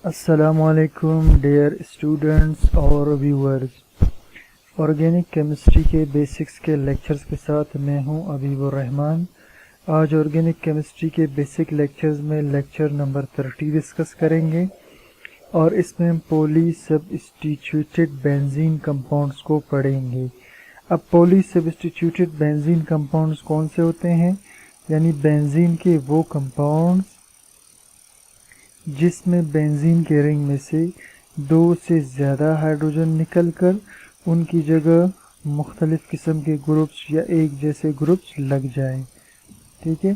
अस्सलामुअलैकुम dear students और viewers. Organic chemistry के बेसिक्स के लेक्चर्स के साथ मैं हूं अबीबुर रहमान। आज ऑर्गेनिक केमिस्ट्री के बेसिक लेक्चर्स में लेक्चर नंबर 30 डिस्कस करेंगे और इसमें हम पॉली सब्स्टिट्यूटेड बेंजीन कंपाउंड्स को पढ़ेंगे। अब पॉली सब्स्टिट्यूटेड बेंजीन कंपाउंड्स कौन से होते हैं, यानी बेंजीन के वो कंपाउंड्स जिसमें बेंजीन के रिंग में से दो से ज़्यादा हाइड्रोजन निकलकर उनकी जगह मुख्तलिफ़ किस्म के ग्रुप्स या एक जैसे ग्रुप्स लग जाएं। ठीक है,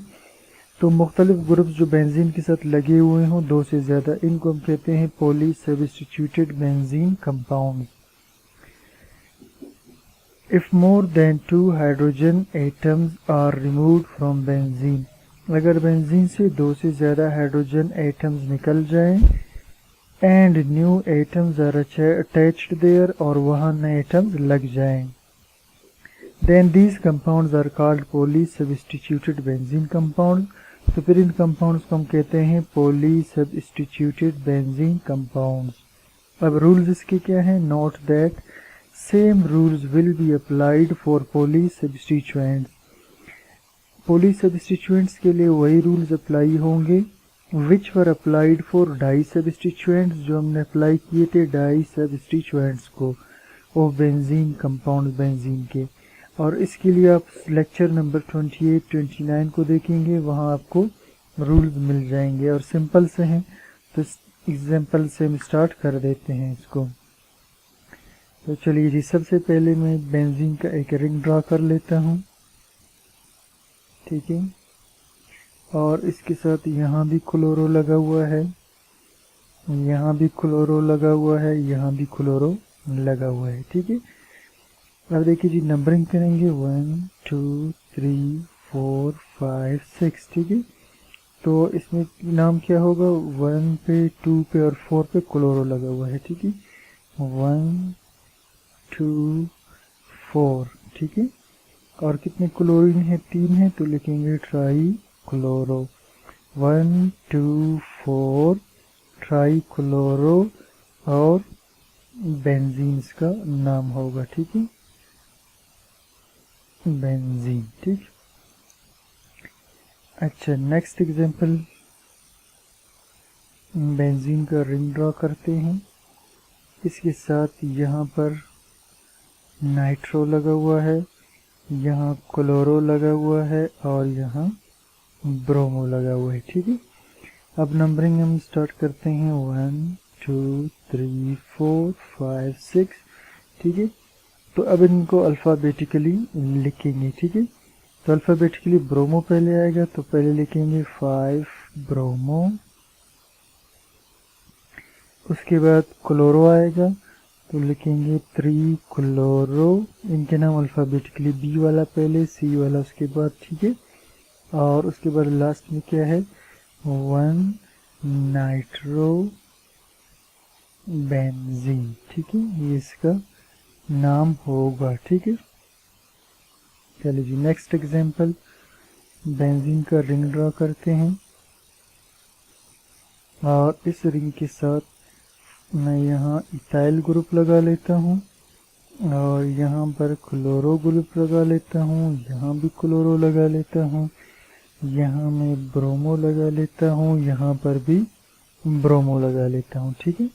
तो मुख्तलिफ़ ग्रुप्स जो बेंजीन के साथ लगे हुए हों दो से ज़्यादा, इनको हम कहते हैं poly substituted benzene compound. If more than 2 hydrogen atoms are removed from benzene, अगर बेंजीन से दो से ज़्यादा हाइड्रोजन एटम्स निकल जाएं and new atoms are attached there, और वहाँ नए एटम्स लग जाएं, then these compounds are called poly substituted benzene compound. तो फिर इन कंपाउंड्स को हम कहते हैं पॉली सब्स्टिट्यूटेड बेंजीन कंपाउंड्स। अब रूल्स इसके क्या हैं? Note that same rules will be applied for poly substituents. Poly substituents के लिए वही रूल्स अप्लाई होंगे विच वर अप्लाइड फॉर डाई सब्स्टिट्यूएंट्स, जो हमने अप्लाई किए थे डाई सब्स्टिट्यूएंट्स को ऑफ बेंजीन कंपाउंड बेंजीन के। और इसके लिए आप लेक्चर नंबर 28-29 को देखेंगे, वहाँ आपको रूल्स मिल जाएंगे और सिंपल से हैं। तो एग्जाम्पल से हम स्टार्ट कर देते हैं इसको। तो चलिए जी, सबसे पहले मैं बेंजीन का एक रिंग ड्रा कर लेता हूँ। ठीक है, और इसके साथ यहाँ भी क्लोरो लगा हुआ है, यहाँ भी क्लोरो लगा हुआ है, यहाँ भी क्लोरो लगा हुआ है। ठीक है, अब देखिए जी, नंबरिंग करेंगे 1 2 3 4 5 6। ठीक है, तो इसमें नाम क्या होगा? 1 पे 2 पे और 4 पे क्लोरो लगा हुआ है। ठीक है, 1 2 4। ठीक है, और कितने क्लोरीन है? 3 है, तो लिखेंगे ट्राई क्लोरो। 1 2 4 ट्राई क्लोरो और बेंजीन इसका नाम होगा। ठीक है, बेंजीन। ठीक, अच्छा, नेक्स्ट एग्जांपल, बेंजीन का रिंग ड्रॉ करते हैं। इसके साथ यहाँ पर नाइट्रो लगा हुआ है, यहाँ क्लोरो लगा हुआ है और यहाँ ब्रोमो लगा हुआ है। ठीक है, अब नंबरिंग हम स्टार्ट करते हैं 1 2 3 4 5 6। ठीक है, तो अब इनको अल्फ़ाबेटिकली लिखेंगे। ठीक है, तो अल्फ़ाबेटिकली ब्रोमो पहले आएगा, तो पहले लिखेंगे 5 ब्रोमो। उसके बाद क्लोरो आएगा, तो लिखेंगे 3 क्लोरो। इनके नाम अल्फ़ाबेटिकली बी वाला पहले, सी वाला उसके बाद। ठीक है, और उसके बाद लास्ट में क्या है? 1 नाइट्रो बेंजीन। ठीक है, ये इसका नाम होगा। ठीक है, चलिए जी, नेक्स्ट एग्जांपल, बेंजीन का रिंग ड्रॉ करते हैं और इस रिंग के साथ मैं यहाँ इथाइल ग्रुप लगा लेता हूँ और यहाँ पर क्लोरो ग्रुप लगा लेता हूँ, यहाँ भी क्लोरो लगा लेता हूँ, यहाँ मैं ब्रोमो लगा लेता हूँ, यहाँ पर भी ब्रोमो लगा लेता हूँ। ठीक है,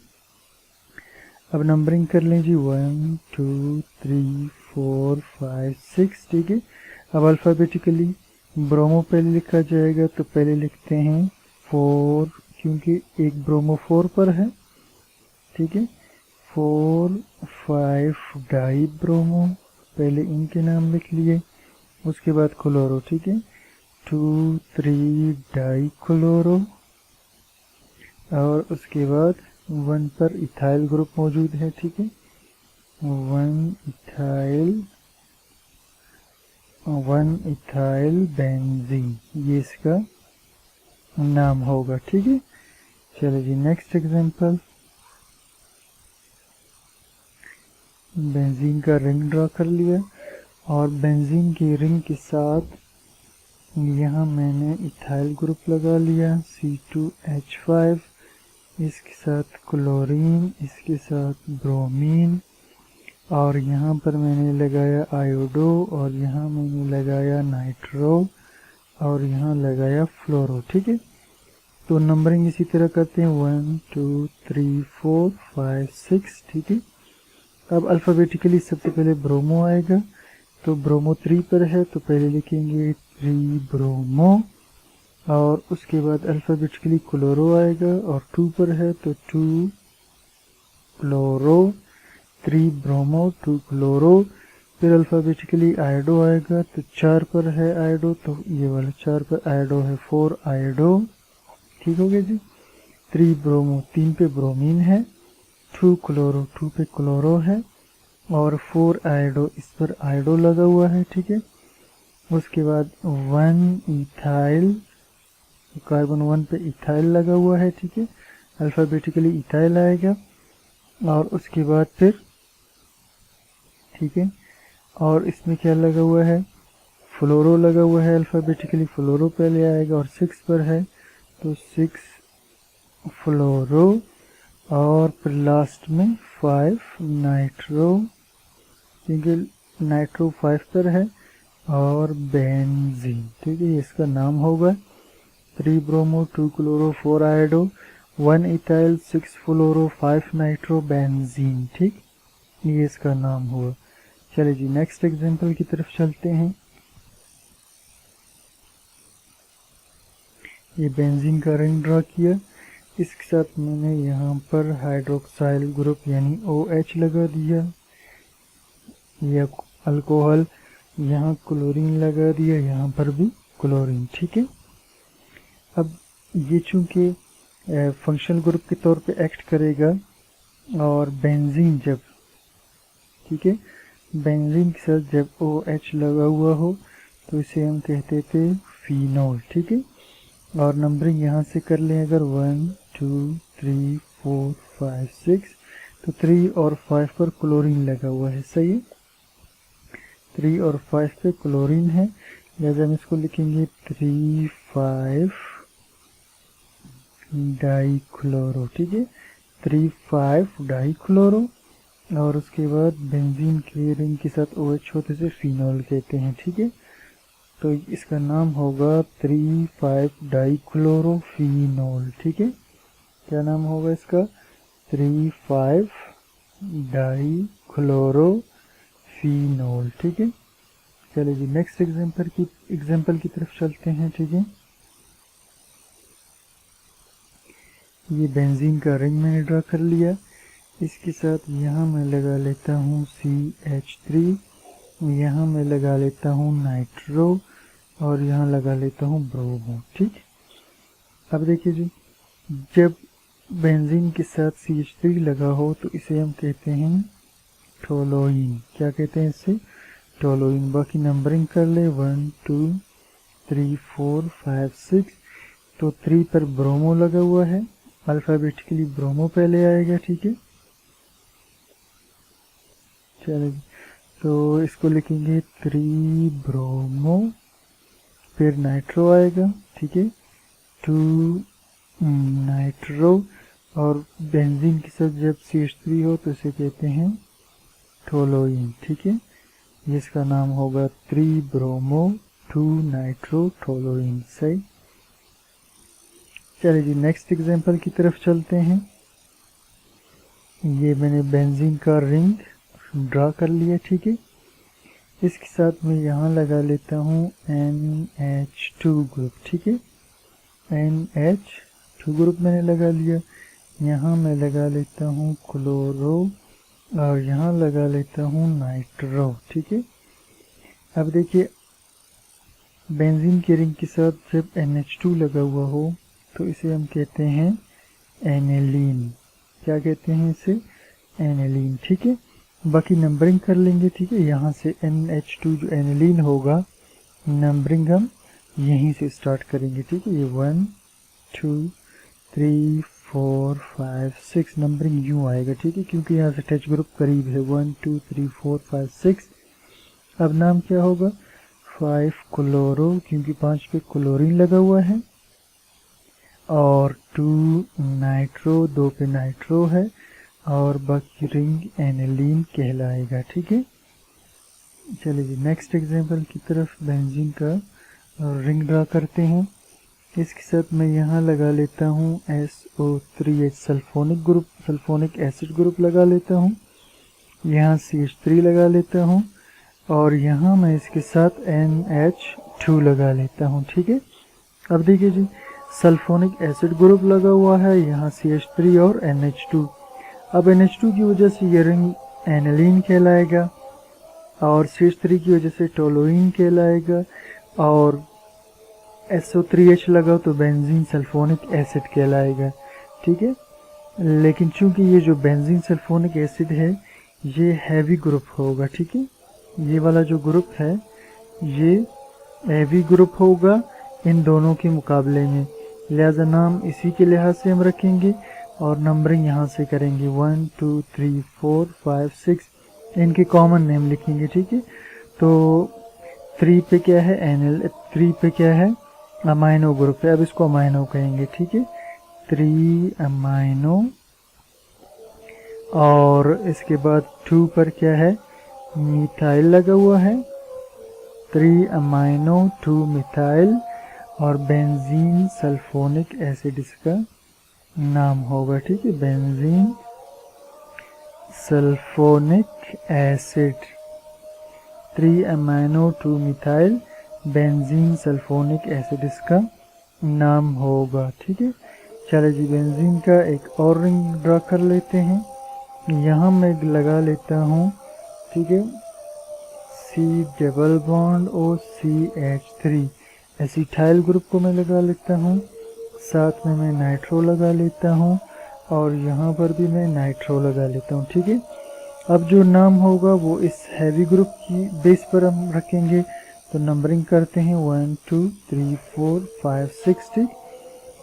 अब नंबरिंग कर लें जी 1 2 3 4 5 6। ठीक है, अब अल्फ़ाबेटिकली ब्रोमो पहले लिखा जाएगा, तो पहले लिखते हैं 4, क्योंकि एक ब्रोमो 4 पर है। ठीक है, 4 5 डाई ब्रोमो, पहले इनके नाम लिख लिए। उसके बाद क्लोरो। ठीक है, 2 3 डाई क्लोरो, और उसके बाद 1 पर इथाइल ग्रुप मौजूद है। ठीक है, 1 इथाइल बेंजीन, ये इसका नाम होगा। ठीक है, चलिए जी, नेक्स्ट एग्जांपल, बेंजीन का रिंग ड्रॉ कर लिया और बेंजीन की रिंग के साथ यहाँ मैंने इथाइल ग्रुप लगा लिया, C2H5, इसके साथ क्लोरीन, इसके साथ ब्रोमीन, और यहाँ पर मैंने लगाया आयोडो, और यहाँ मैंने लगाया नाइट्रो, और यहाँ लगाया फ्लोरो। ठीक है, तो नंबरिंग इसी तरह करते हैं 1 2 3 4 5 6। ठीक है, अब अल्फ़ाबेटिकली सबसे पहले ब्रोमो आएगा, तो ब्रोमो 3 पर है तो पहले लिखेंगे 3 ब्रोमो, और उसके बाद अल्फ़ाबेटिकली क्लोरो आएगा और 2 पर है तो 2 क्लोरो, 3 ब्रोमो 2 क्लोरो। फिर अल्फ़ाबेटिकली आयोडो आएगा, तो 4 पर है आयोडो, तो ये वाला 4 पर आयोडो है 4 आयोडो। ठीक हो गया जी। 3 ब्रोमो 3 पे ब्रोमीन है, 2 क्लोरो 2 पे क्लोरो है, और 4 आयोडो इस पर आयोडो लगा हुआ है। ठीक है, उसके बाद 1 इथाइल, कार्बन 1 पे इथाइल लगा हुआ है। ठीक है, अल्फ़ाबेटिकली इथाइल आएगा, और उसके बाद फिर ठीक है, और इसमें क्या लगा हुआ है, फ्लोरो लगा हुआ है, अल्फ़ाबेटिकली फ्लोरो पहले आएगा और 6 पर है तो 6 फ्लोरो, और फिर लास्ट में 5 नाइट्रो, क्योंकि नाइट्रो 5 पर है, और बेंजीन। ठीक है, इसका नाम होगा 3 ब्रोमो 2 क्लोरो 4 आयोडो 1 इथाइल 6 फ्लोरो 5 नाइट्रो बेंजीन। ठीक, ये इसका नाम हुआ। चलिए जी, नेक्स्ट एग्जांपल की तरफ चलते हैं। ये बेंजीन का रिंग ड्रा किया, इसके साथ मैंने यहाँ पर हाइड्रोक्साइल ग्रुप यानी OH लगा दिया, या अल्कोहल, यहाँ क्लोरीन लगा दिया, यहाँ पर भी क्लोरीन। ठीक है, अब ये चूंकि फंक्शनल ग्रुप के तौर पे एक्ट करेगा, और बेंजीन जब, ठीक है, बेंजीन के साथ जब OH लगा हुआ हो तो इसे हम कहते थे फिनोल। ठीक है, और नंबरिंग यहाँ से कर लें अगर 1 2 3 4 5 6, तो 3 और 5 पर क्लोरीन लगा हुआ है। सही है, 3 और 5 पे क्लोरीन है, लिहाजा हम इसको लिखेंगे 3 5 डाइक्लोरो। ठीक है, 3 5 डाइक्लोरो, और उसके बाद बेंजीन के रिंग के साथ OH होते से फिनोल कहते हैं। ठीक है, तो इसका नाम होगा 3 5 डाइक्लोरोफिनोल। ठीक है, क्या नाम होगा इसका, 3 5 डाइक्लोरोफिनोल। ठीक है, चलिए जी, नेक्स्ट एग्जांपल की तरफ चलते हैं। ठीक है, ये बेंजीन का रिंग मैंने ड्रा कर लिया, इसके साथ यहाँ मैं लगा लेता हूँ CH3, यहाँ मैं लगा लेता हूँ नाइट्रो, और यहाँ लगा लेता हूँ ब्रोमो। ठीक, अब देखिए जी, जब बेंजीन के साथ CH3 लगा हो तो इसे हम कहते हैं टोलोइन। क्या कहते हैं इसे, टोलोइन। बाकी नंबरिंग कर ले 1 2 3 4 5 6, तो 3 पर ब्रोमो लगा हुआ है, अल्फ़ाबेटिकली ब्रोमो पहले आएगा। ठीक है, चलिए, तो इसको लिखेंगे 3 ब्रोमो, फिर नाइट्रो आएगा। ठीक है, 2 नाइट्रो, और बेंजीन के साथ जब CH3 हो तो इसे कहते हैं टोलोइन। ठीक है, जिसका नाम होगा 3 ब्रोमो 2 नाइट्रो टोलोइन। सही, चलिए जी, नेक्स्ट एग्जांपल की तरफ चलते हैं। ये मैंने बेंजीन का रिंग ड्रा कर लिया। ठीक है, इसके साथ मैं यहाँ लगा लेता हूँ NH2 ग्रुप। ठीक है, NH2 ग्रुप मैंने लगा लिया, यहाँ मैं लगा लेता हूँ क्लोरो, और यहाँ लगा लेता हूँ नाइट्रो। ठीक है, अब देखिए, बेंजीन के रिंग के साथ जब NH2 लगा हुआ हो तो इसे हम कहते हैं एनिलीन। क्या कहते हैं इसे, एनिलीन। ठीक है, बाकी नंबरिंग कर लेंगे। ठीक है, यहाँ से NH2 जो एनिलीन होगा, नंबरिंग हम यहीं से स्टार्ट करेंगे। ठीक है, ये 1 2 3 4 5 6 नंबरिंग यूँ आएगा। ठीक है, क्योंकि यहाँ से टच ग्रुप करीब है, 1 2 3 4 5 6। अब नाम क्या होगा, 5 क्लोरो, क्योंकि 5 पे क्लोरीन लगा हुआ है, और 2 नाइट्रो, 2 पे नाइट्रो है और बाकी रिंग एनिलीन कहलाएगा। ठीक है, चलिए जी नेक्स्ट एग्जांपल की तरफ बेंजीन का रिंग ड्रा करते हैं। इसके साथ मैं यहाँ लगा लेता हूँ SO3H sulphonic group, sulphonic acid group लगा लेता हूँ। यहाँ CH3 लगा लेता हूँ और यहाँ मैं इसके साथ NH2 लगा लेता हूँ। ठीक है, अब देखिए जी सल्फोनिक एसिड ग्रुप लगा हुआ है, यहाँ CH3 और NH2। अब NH2 की वजह से ये रिंग एनिलीन कहलाएगा और CH3 की वजह से टोलुइन कहलाएगा और SO3H लगा तो बेंजीन सल्फोनिक एसिड कहलाएगा। ठीक है, लेकिन चूंकि ये जो बेंजीन सल्फोनिक एसिड है ये हैवी ग्रुप होगा। ठीक है, ये वाला जो ग्रुप है ये हैवी ग्रुप होगा इन दोनों के मुकाबले में, लिहाजा नाम इसी के लिहाज से हम रखेंगे और नंबरिंग यहाँ से करेंगे 1 2 3 4 5 6, इनके कॉमन नेम लिखेंगे। ठीक है, तो 3 पे क्या है NL3 पे क्या है अमाइनो ग्रुप है, अब इसको अमाइनो कहेंगे। ठीक है, 3 अमाइनो और इसके बाद 2 पर क्या है मिथाइल लगा हुआ है, 3 अमाइनो 2 मिथाइल और बेंजीन सल्फोनिक एसिड इसका नाम होगा। ठीक है, benzene sulphonic acid 3 amino 2 methyl benzene sulphonic acid इसका नाम होगा। ठीक है, चलिए जी बेंजीन का एक और रिंग ड्रा कर लेते हैं। यहाँ मैं लगा लेता हूँ, ठीक है, C डबल बॉन्ड और CH3 एसिटाइल ग्रुप को मैं लगा लेता हूँ, साथ में मैं नाइट्रो लगा लेता हूँ और यहाँ पर भी मैं नाइट्रो लगा लेता हूँ। ठीक है, अब जो नाम होगा वो इस हैवी ग्रुप की बेस पर हम रखेंगे, तो नंबरिंग करते हैं 1 2 3 4 5 6। ठीक,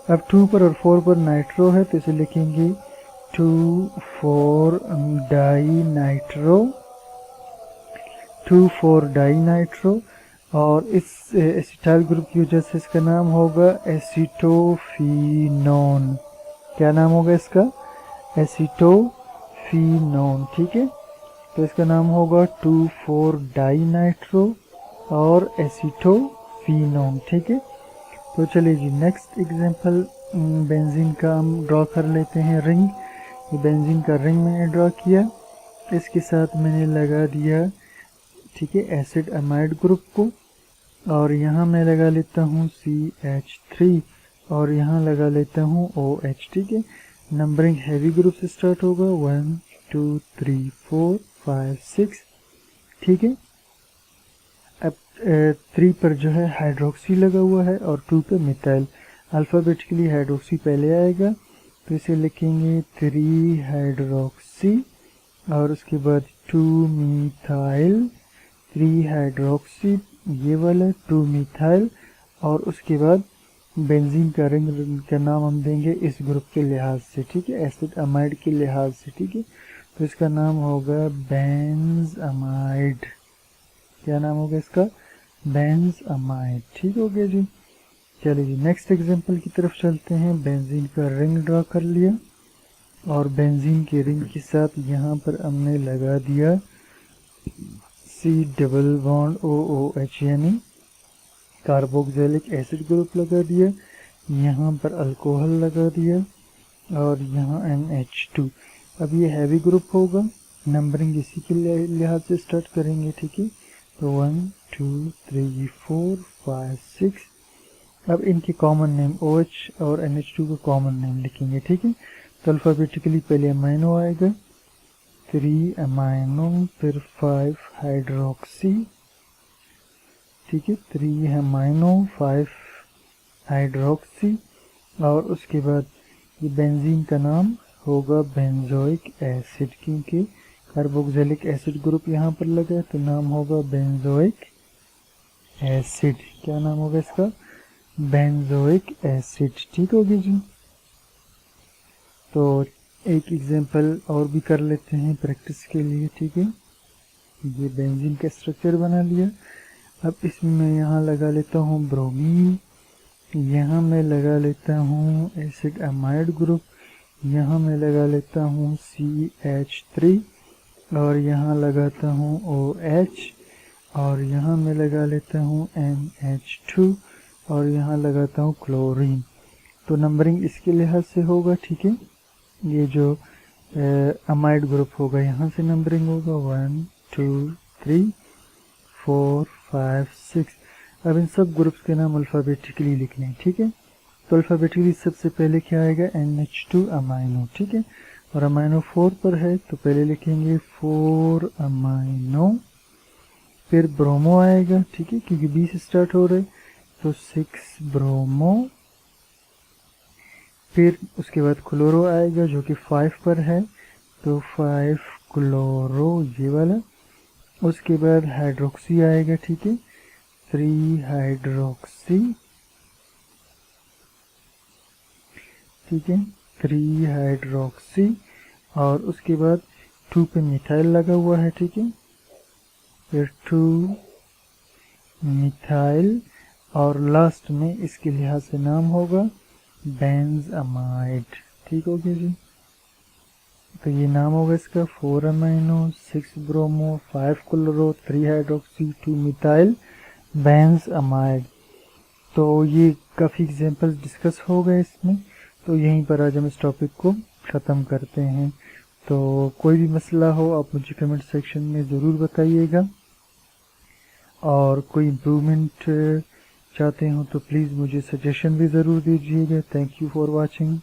अब 2 पर और 4 पर नाइट्रो है तो इसे लिखेंगे 2 4 डाई नाइट्रो, 2 4 डाई नाइट्रो और इस एसिटाइल ग्रुप की वजह से इसका नाम होगा एसीटोफिनोन। क्या नाम होगा इसका एसीटोफिनोन। ठीक है, तो इसका नाम होगा 2 4 डाई नाइट्रो और एसीटोफिनोन। ठीक है, तो चलिए जी नेक्स्ट एग्जांपल बेंजीन का हम ड्रॉ कर लेते हैं रिंग। ये बेंजीन का रिंग मैंने ड्रॉ किया, इसके साथ मैंने लगा दिया, ठीक है, एसिड अमाइड ग्रुप को और यहाँ मैं लगा लेता हूँ CH3 और यहाँ लगा लेता हूँ OH। ठीक है, नंबरिंग हैवी ग्रुप से स्टार्ट होगा 1 2 3 4 5 6। ठीक है, अब 3 पर जो है हाइड्रोक्सी लगा हुआ है और 2 पे मिथाइल। अल्फ़ाबेटिकली हाइड्रोक्सी पहले आएगा तो इसे लिखेंगे 3 हाइड्रोक्सी और उसके बाद 2 मिथाइल, 3 हाइड्रोक्सी ये वाला 2 मिथाइल और उसके बाद बेंजीन का रिंग का नाम हम देंगे इस ग्रुप के लिहाज से। ठीक है, एसिड अमाइड के लिहाज से। ठीक है, तो इसका नाम होगा बेंज अमाइड। क्या नाम होगा इसका बेंज अमाइड। ठीक हो गया जी, चलिए जी नेक्स्ट एग्जांपल की तरफ चलते हैं। बेंजीन का रिंग ड्रा कर लिया और बेंजीन के रिंग के साथ यहाँ पर हमने लगा दिया C डबल बॉन्ड OOH यानी कार्बोक्सिलिक एसिड ग्रुप लगा दिया, यहाँ पर अल्कोहल लगा दिया और यहाँ NH2। अब ये हैवी ग्रुप होगा, नंबरिंग इसी के लिहाज से स्टार्ट करेंगे। ठीक है, तो 1 2 3 4 5 6। अब इनके कॉमन नेम OH और NH2 का कॉमन नेम लिखेंगे। ठीक है, तो अल्फ़ाबेटिकली पहले अमाइनो आएगा, 3 अमाइनो फिर 5 हाइड्रोक्सी। ठीक है, 3 अमाइनो 5 हाइड्रोक्सी और उसके बाद ये बेंजीन का नाम होगा बेंजोइक एसिड, क्योंकि कार्बोक्सिलिक एसिड ग्रुप यहाँ पर लगा है तो नाम होगा बेंजोइक एसिड। क्या नाम होगा इसका बेंजोइक एसिड। ठीक होगी जी, तो एक एग्जांपल और भी कर लेते हैं प्रैक्टिस के लिए। ठीक है, ये बेंजीन का स्ट्रक्चर बना लिया, अब इसमें मैं यहाँ लगा लेता हूँ ब्रोमीन। यहाँ मैं लगा लेता हूँ एसिड अमाइड ग्रुप, यहाँ मैं लगा लेता हूँ CH3 और यहाँ लगाता हूँ OH और यहाँ मैं लगा लेता हूँ NH2 और यहाँ लगाता हूँ क्लोरीन। तो नंबरिंग इसके लिहाज से होगा, ठीक है। ये जो अमाइड ग्रुप होगा यहाँ से नंबरिंग होगा 1 2 3 4 5 6। अब इन सब ग्रुप्स के नाम अल्फ़ाबेटिकली लिखने हैं, ठीक है। तो अल्फ़ाबेटिकली सबसे पहले क्या आएगा NH2 अमाइनो, ठीक है। और अमाइनो 4 पर है तो पहले लिखेंगे 4 अमाइनो, फिर ब्रोमो आएगा, ठीक है, क्योंकि B से स्टार्ट हो रहे तो 6 ब्रोमो, फिर उसके बाद क्लोरो आएगा जो कि 5 पर है तो 5 क्लोरो ये वाला। उसके बाद हाइड्रोक्सी आएगा, ठीक है, 3 हाइड्रोक्सी, ठीक है, 3 हाइड्रोक्सी। और उसके बाद 2 पे मिथाइल लगा हुआ है, ठीक है, फिर 2 मिथाइल और लास्ट में इसके लिहाज से नाम होगा बेंजामाइड, ठीक हो गया जी। तो ये नाम होगा इसका 4 amino 6 bromo 5 chloro 3 hydroxy 2 methyl benzamide. तो ये काफ़ी एग्जांपल्स डिस्कस हो गए इसमें, तो यहीं पर आज हम इस टॉपिक को ख़त्म करते हैं। तो कोई भी मसला हो आप मुझे कमेंट सेक्शन में ज़रूर बताइएगा, और कोई इम्प्रूवमेंट चाहते हो तो प्लीज़ मुझे सजेशन भी ज़रूर दीजिएगा। Thank you for watching.